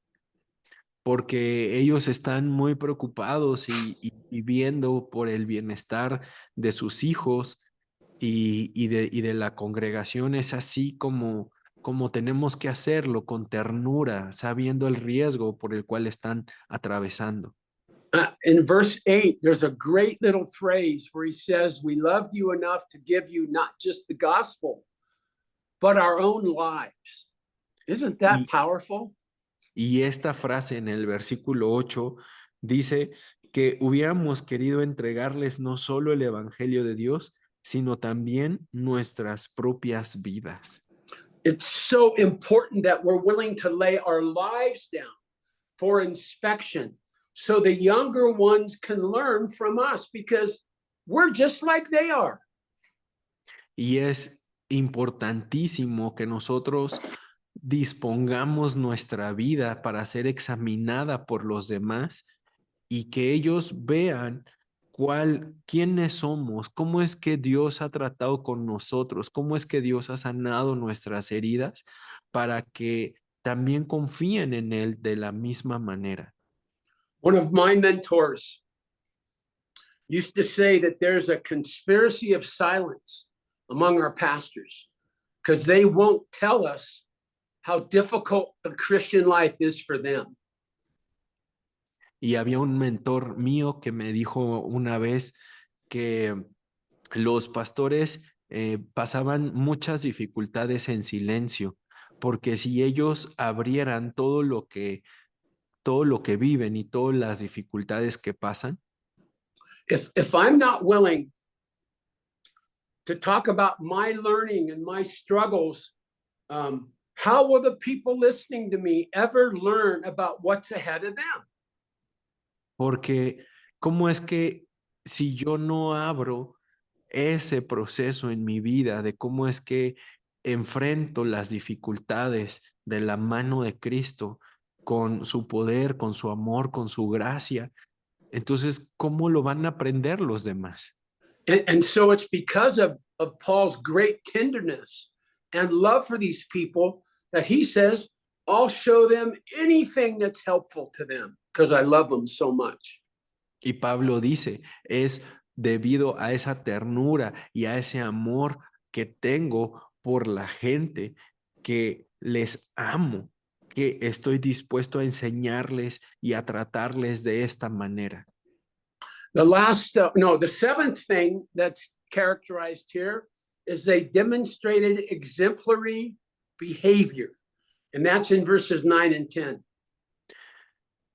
Porque ellos están muy preocupados y viendo por el bienestar de sus hijos y de la congregación. Es así como tenemos que hacerlo, con ternura, sabiendo el riesgo por el cual están atravesando. In verse 8, there's a great little phrase where he says, we loved you enough to give you not just the gospel, but our own lives. Isn't that powerful? Y esta frase en el versículo 8 dice que hubiéramos querido entregarles no solo el evangelio de Dios, sino también nuestras propias vidas. It's so important that we're willing to lay our lives down for inspection so the younger ones can learn from us because we're just like they are. Y es importantísimo que nosotros dispongamos nuestra vida para ser examinada por los demás y que ellos vean quiénes somos, cómo es que Dios ha tratado con nosotros, cómo es que Dios ha sanado nuestras heridas para que también confíen en Él de la misma manera. One of my mentors used to say that there's a conspiracy of silence among our pastors because they won't tell us how difficult the Christian life is for them. Y había un mentor mío que me dijo una vez que los pastores pasaban muchas dificultades en silencio, porque si ellos abrieran todo lo que viven y todas las dificultades que pasan, If I'm not willing to talk about my learning and my struggles, how will the people listening to me ever learn about what's ahead of them? porque ¿cómo es que si yo no abro ese proceso en mi vida de cómo es que enfrento las dificultades de la mano de Cristo con su poder, con su amor, con su gracia, entonces, ¿cómo lo van a aprender los demás? And so it's because of Paul's great tenderness and love for these people that he says, I'll show them anything that's helpful to them because I love them so much. Y Pablo dice, es debido a esa ternura y a ese amor que tengo por la gente que les amo, que estoy dispuesto a enseñarles y a tratarles de esta manera. The seventh thing that's characterized here is they demonstrated exemplary behavior. And that's in verses 9 and 10.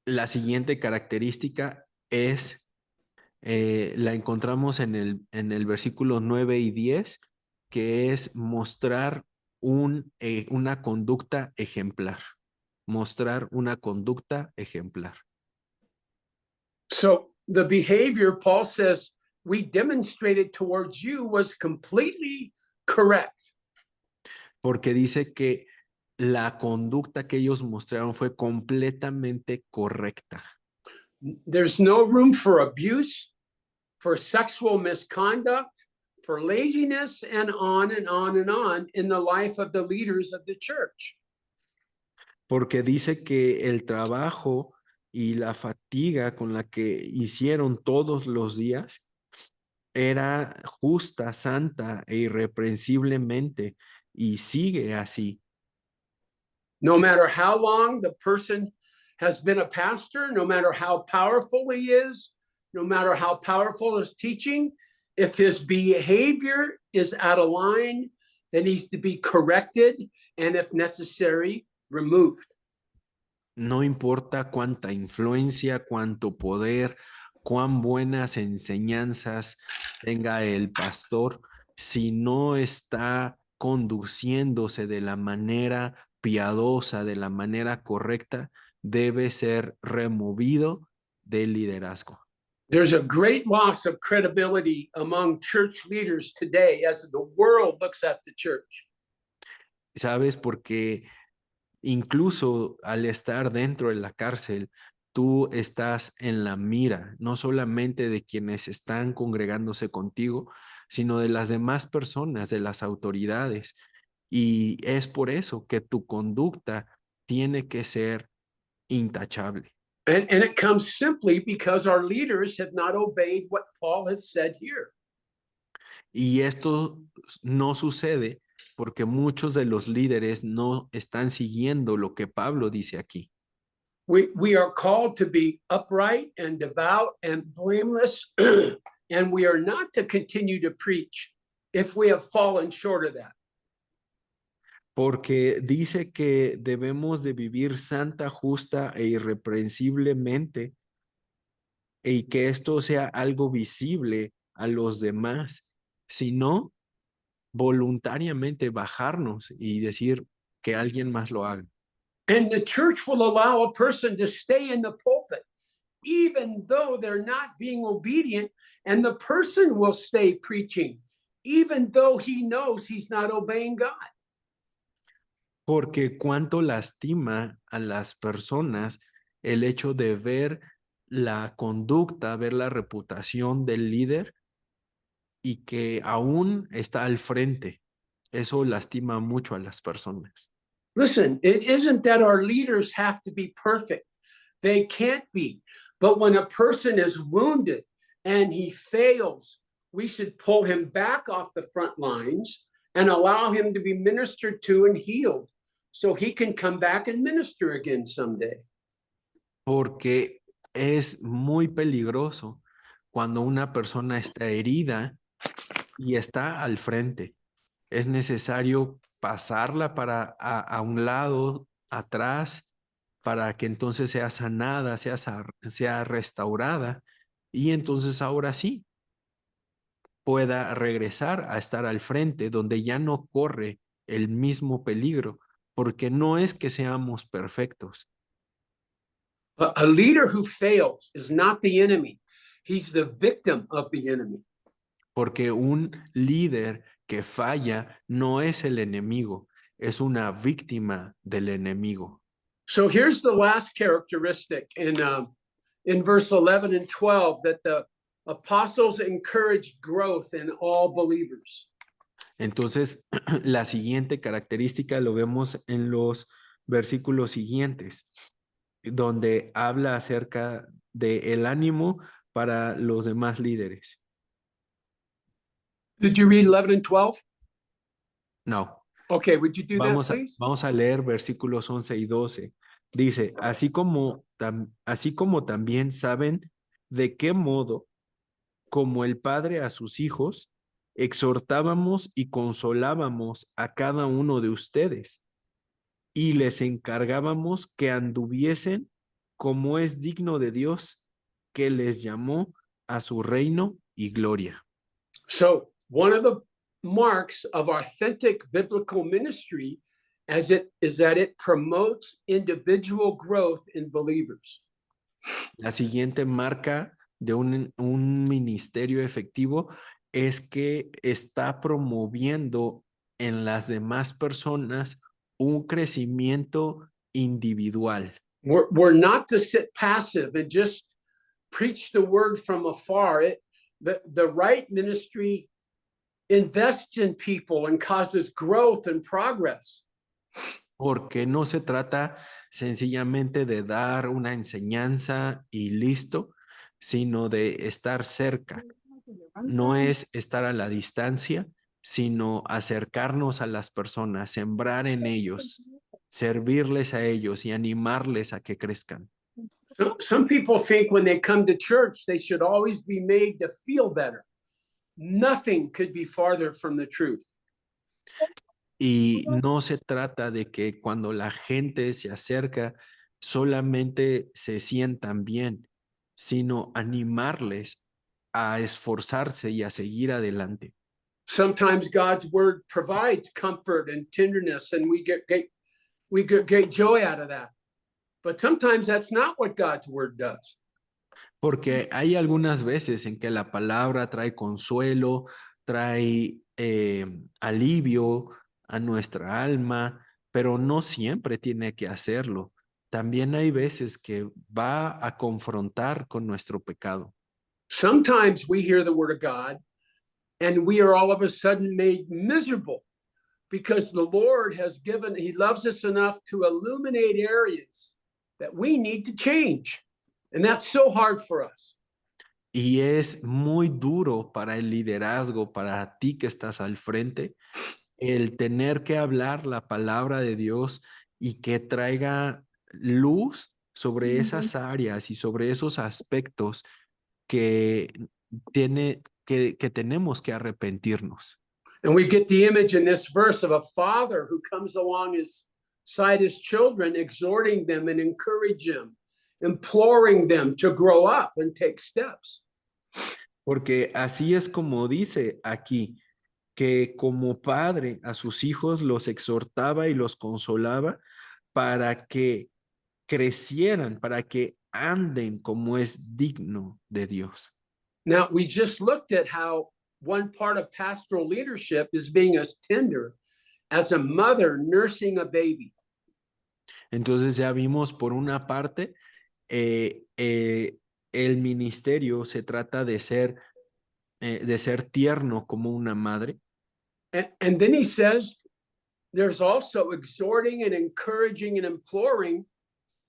La siguiente característica es, la encontramos en el versículo 9 y 10, que es mostrar una conducta ejemplar. Mostrar una conducta ejemplar. So the behavior, Paul says, we demonstrated towards you was completely correct. Porque dice que la conducta que ellos mostraron fue completamente correcta. There's no room for abuse, for sexual misconduct, for laziness, and on and on and on in the life of the leaders of the church. Porque dice que el trabajo y la fatiga con la que hicieron todos los días era justa, santa e irreprensiblemente, y sigue así. No matter how long the person has been a pastor, no matter how powerful he is, no matter how powerful his teaching, if his behavior is out of line, that needs to be corrected and, if necessary, removed. No importa cuánta influencia, cuánto poder, cuán buenas enseñanzas tenga el pastor, si no está conduciéndose de la manera piadosa, de la manera correcta, debe ser removido del liderazgo. There's a great loss of credibility among church leaders today as the world looks at the church. ¿Sabes? Porque incluso al estar dentro de la cárcel, tú estás en la mira, no solamente de quienes están congregándose contigo, sino de las demás personas, de las autoridades. Y es por eso que tu conducta tiene que ser intachable. And it comes simply because our leaders have not obeyed what Paul has said here. Y esto no sucede porque muchos de los líderes no están siguiendo lo que Pablo dice aquí. We are called to be upright and devout and blameless, and we are not to continue to preach if we have fallen short of that. Porque dice que debemos de vivir santa, justa e irreprensiblemente y que esto sea algo visible a los demás. Si no, voluntariamente bajarnos y decir que alguien más lo haga. And the church will allow a person to stay in the pulpit, even though they're not being obedient, and the person will stay preaching, even though he knows he's not obeying God. Porque cuánto lastima a las personas el hecho de ver la conducta, ver la reputación del líder y que aún está al frente. Eso lastima mucho a las personas. Listen, it isn't that our leaders have to be perfect. They can't be. But when a person is wounded and he fails, we should pull him back off the front lines and allow him to be ministered to and healed so he can come back and minister again someday. Porque es muy peligroso cuando una persona está herida y está al frente. Es necesario pasarla a un lado, atrás, para que entonces sea sanada, sea restaurada y entonces ahora sí pueda regresar a estar al frente donde ya no corre el mismo peligro, porque no es que seamos perfectos. A leader who fails is not the enemy. He's the victim of the enemy. Porque un líder que falla no es el enemigo, es una víctima del enemigo. So here's the last characteristic in verse 11 and 12 that the apostles encouraged growth in all believers. Entonces, la siguiente característica lo vemos en los versículos siguientes, donde habla acerca del ánimo para los demás líderes. Did you read 11 and 12? No. Okay, would you do that, please? Vamos a leer versículos 11 y 12. Dice, así como también saben de qué modo, como el Padre a sus hijos, exhortábamos y consolábamos a cada uno de ustedes y les encargábamos que anduviesen como es digno de Dios, que les llamó a su reino y gloria. So one of the marks of authentic biblical ministry is that it promotes individual growth in believers. La siguiente marca de un ministerio efectivo es que está promoviendo en las demás personas un crecimiento individual. We're not to sit passive and just preach the word from afar. The right ministry invests in people and causes growth and progress. Porque no se trata sencillamente de dar una enseñanza y listo, sino de estar cerca. No es estar a la distancia, sino acercarnos a las personas, sembrar en ellos, servirles a ellos y animarles a que crezcan. So, some people think when they come to church, they should always be made to feel better. Nothing could be farther from the truth. Y no se trata de que cuando la gente se acerca solamente se sientan bien, sino animarles a esforzarse y a seguir adelante. Sometimes God's word provides comfort and tenderness, and we get great joy out of that. But sometimes that's not what God's word does. Porque hay algunas veces en que la palabra trae consuelo, trae alivio a nuestra alma, pero no siempre tiene que hacerlo. También hay veces que va a confrontar con nuestro pecado. Sometimes we hear the word of God and we are all of a sudden made miserable because the Lord he loves us enough to illuminate areas that we need to change. And that's so hard for us. Y es muy duro para el liderazgo, para ti que estás al frente, el tener que hablar la palabra de Dios y que traiga luz sobre esas áreas y sobre esos aspectos que tenemos que arrepentirnos. And we get the image in this verse of a father who comes alongside his children, exhorting them and encourage them, imploring them to grow up and take steps. Porque así es como dice aquí, que como padre a sus hijos los exhortaba y los consolaba para que crecieran, para que anden como es digno de Dios. Now, we just looked at how one part of pastoral leadership is being as tender as a mother nursing a baby. Entonces ya vimos por una parte, el ministerio se trata de ser tierno como una madre. And then he says there's also exhorting and encouraging and imploring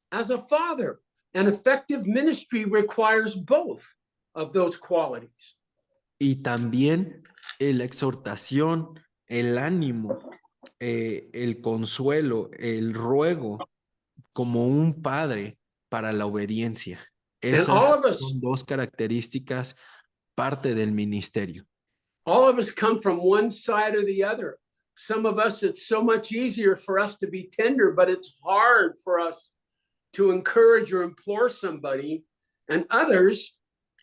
as a father. An effective ministry requires both of those qualities. Y también la exhortación, el ánimo, el consuelo, el ruego como un padre para la obediencia. And all Esas of us, son dos características parte del ministerio. all of us come from one side or the other. Some of us, it's so much easier for us to be tender, but it's hard for us to encourage or implore somebody. And others,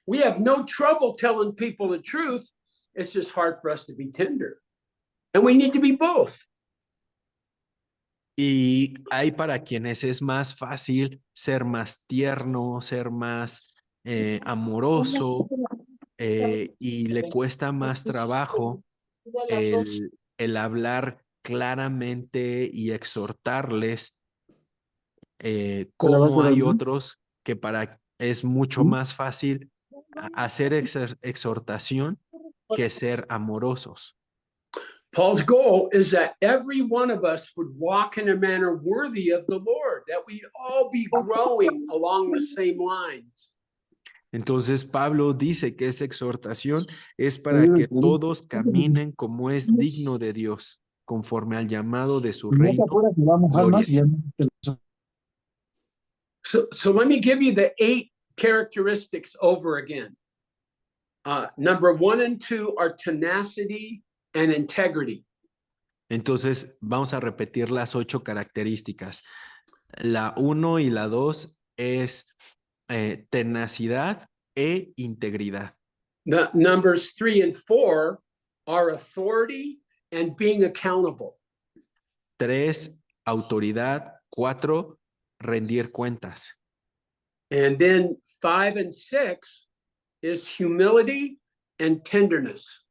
we have no trouble telling people the truth. It's just hard for us to be tender. And we need to be both. Y hay para quienes es más fácil ser más tierno, ser más amoroso, y le cuesta más trabajo el hablar claramente y exhortarles, como hay otros que es mucho más fácil hacer exhortación que ser amorosos. Paul's goal is that every one of us would walk in a manner worthy of the Lord, that we'd all be growing along the same lines. Entonces Pablo dice que esa exhortación es para que todos caminen como es digno de Dios, conforme al llamado de su reino. Gloria. So let me give you the 8 characteristics over again. Number 1 and 2 are tenacity and integrity. Entonces vamos a repetir las 8 características. La 1 y la 2 es tenacidad e integridad. The numbers 3 and 4 are authority and being accountable. 3, autoridad. 4, rendir cuentas. And then 5 and 6 is humility and tenderness.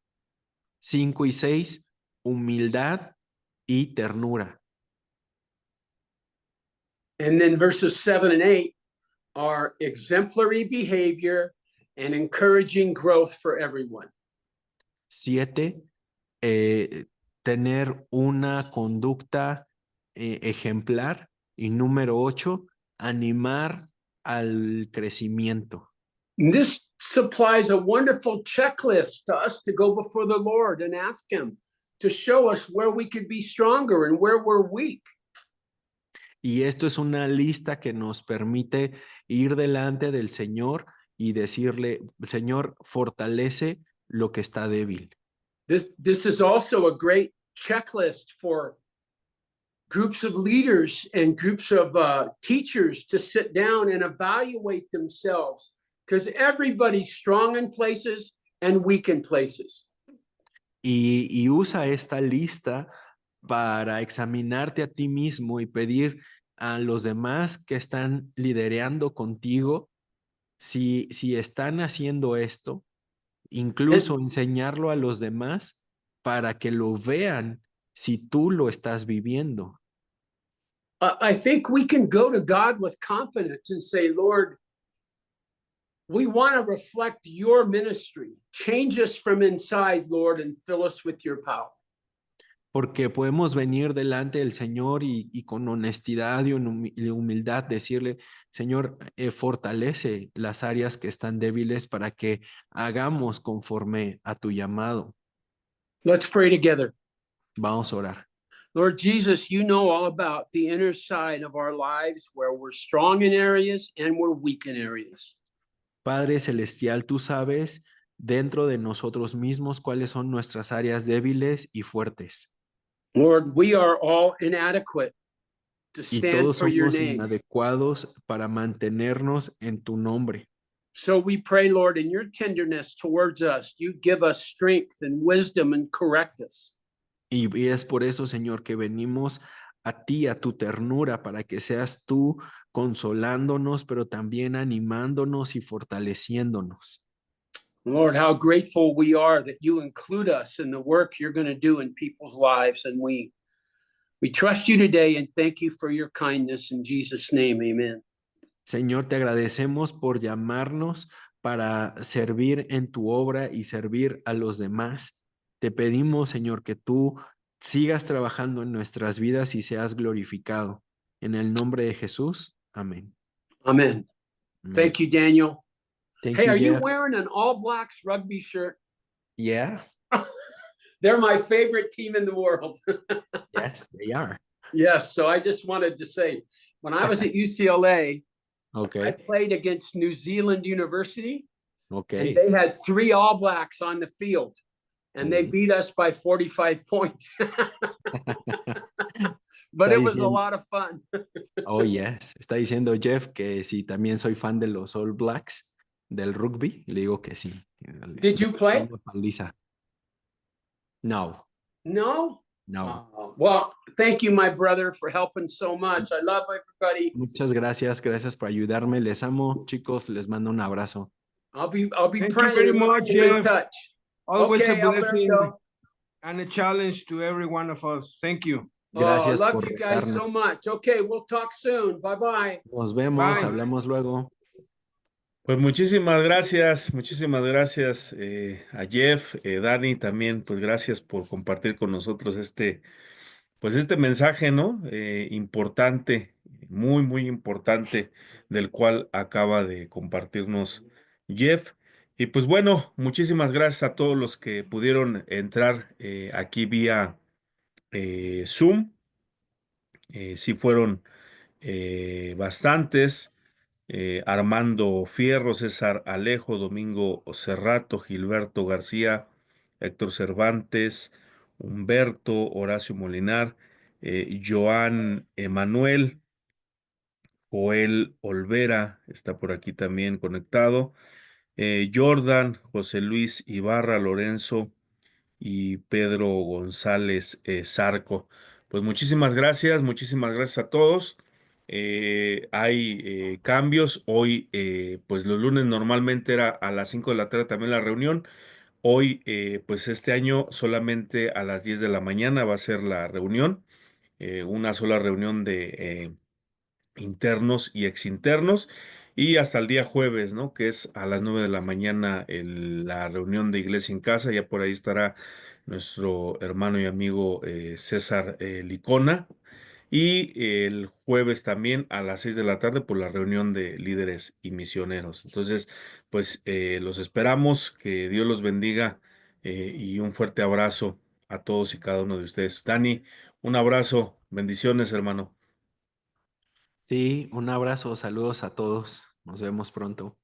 5 y 6, humildad y ternura. And then verses 7 and 8 are exemplary behavior and encouraging growth for everyone. 7, tener una conducta ejemplar. Y número 8, animar al crecimiento. And this supplies a wonderful checklist to us to go before the Lord and ask Him to show us where we could be stronger and where we're weak. Y esto es una lista que nos permite ir delante del Señor y decirle, Señor, fortalece lo que está débil. This is also a great checklist for groups of leaders and groups of teachers to sit down and evaluate themselves, because everybody's strong in places and weak in places. Y usa esta lista para examinarte a ti mismo y pedir a los demás que están liderando contigo si están haciendo esto, incluso enseñarlo a los demás para que lo vean si tú lo estás viviendo. I think we can go to God with confidence and say, Lord, we want to reflect your ministry. Change us from inside, Lord, and fill us with your power. Porque podemos venir delante del Señor y con honestidad y humildad decirle, Señor, fortalece las áreas que están débiles para que hagamos conforme a tu llamado. Let's pray together. Vamos a orar. Lord Jesus, you know all about the inner side of our lives where we're strong in areas and we're weak in areas. Padre Celestial, tú sabes dentro de nosotros mismos cuáles son nuestras áreas débiles y fuertes. Lord, we are all inadequate to Y stand todos for your somos name. inadecuados para mantenernos en tu nombre. So we pray, Lord, in your tenderness towards us, you give us strength and wisdom and correct us. Y es por eso, Señor, que venimos a ti, a tu ternura, para que seas tú consolándonos, pero también animándonos y fortaleciéndonos. Lord, how grateful we are that you include us in the work you're going to do in people's lives. And we trust you today and thank you for your kindness. In Jesus' name, amen. Señor, te agradecemos por llamarnos para servir en tu obra y servir a los demás. Te pedimos, Señor, que tú sigas trabajando en nuestras vidas y seas glorificado. En el nombre de Jesús, amén. Amen. Amén. Thank you, Daniel. Thank Hey, you, are you Jeff. wearing an All Blacks rugby shirt? Yeah, They're my favorite team in the world. yes, they are. Yes, so I just wanted to say, when I was at UCLA, I Okay, played against New Zealand University, and okay. they had 3 All Blacks on the field, and they Mm. beat us by 45 points. But Está it was a diciendo, lot of fun. oh, yes. Está diciendo Jeff que si también soy fan de los All Blacks del rugby. Le digo que sí. Did you play? Una paliza. No, No? no. Well, thank you, my brother, for helping so much. I love everybody. Muchas gracias, gracias por ayudarme. Les amo, chicos. Les mando un abrazo. I'll be Thank you praying very and we'll much, stay in Jeff. touch. Always Okay, a blessing Alberto. and a challenge to every one of us. Thank you. Gracias Love por you guys so retarnos. much. Okay, we'll talk soon. Bye-bye. Nos vemos, Bye. hablamos luego. Pues muchísimas gracias a Jeff, Dani también, pues gracias por compartir con nosotros pues este mensaje, ¿no? Importante, muy importante, del cual acaba de compartirnos Jeff. Y pues bueno, muchísimas gracias a todos los que pudieron entrar aquí vía Zoom. Sí fueron bastantes. Armando Fierro, César Alejo, Domingo Cerrato, Gilberto García, Héctor Cervantes, Humberto, Horacio Molinar, Joan Emanuel, Joel Olvera, está por aquí también conectado, Jordan, José Luis Ibarra, Lorenzo y Pedro González Zarco. Pues muchísimas gracias a todos. Hay cambios. Hoy, pues los lunes normalmente era a las 5 de la tarde también la reunión. Hoy, pues este año solamente a las 10 de la mañana va a ser la reunión. Una sola reunión de internos y exinternos. Y hasta el día jueves, ¿no? Que es a las 9 de la mañana la reunión de Iglesia en Casa. Ya por ahí estará nuestro hermano y amigo César Licona. Y el jueves también a las 6 de la tarde por la reunión de líderes y misioneros. Entonces, pues los esperamos. Que Dios los bendiga y un fuerte abrazo a todos y cada uno de ustedes. Dani, un abrazo. Bendiciones, hermano. Sí, un abrazo, saludos a todos. Nos vemos pronto.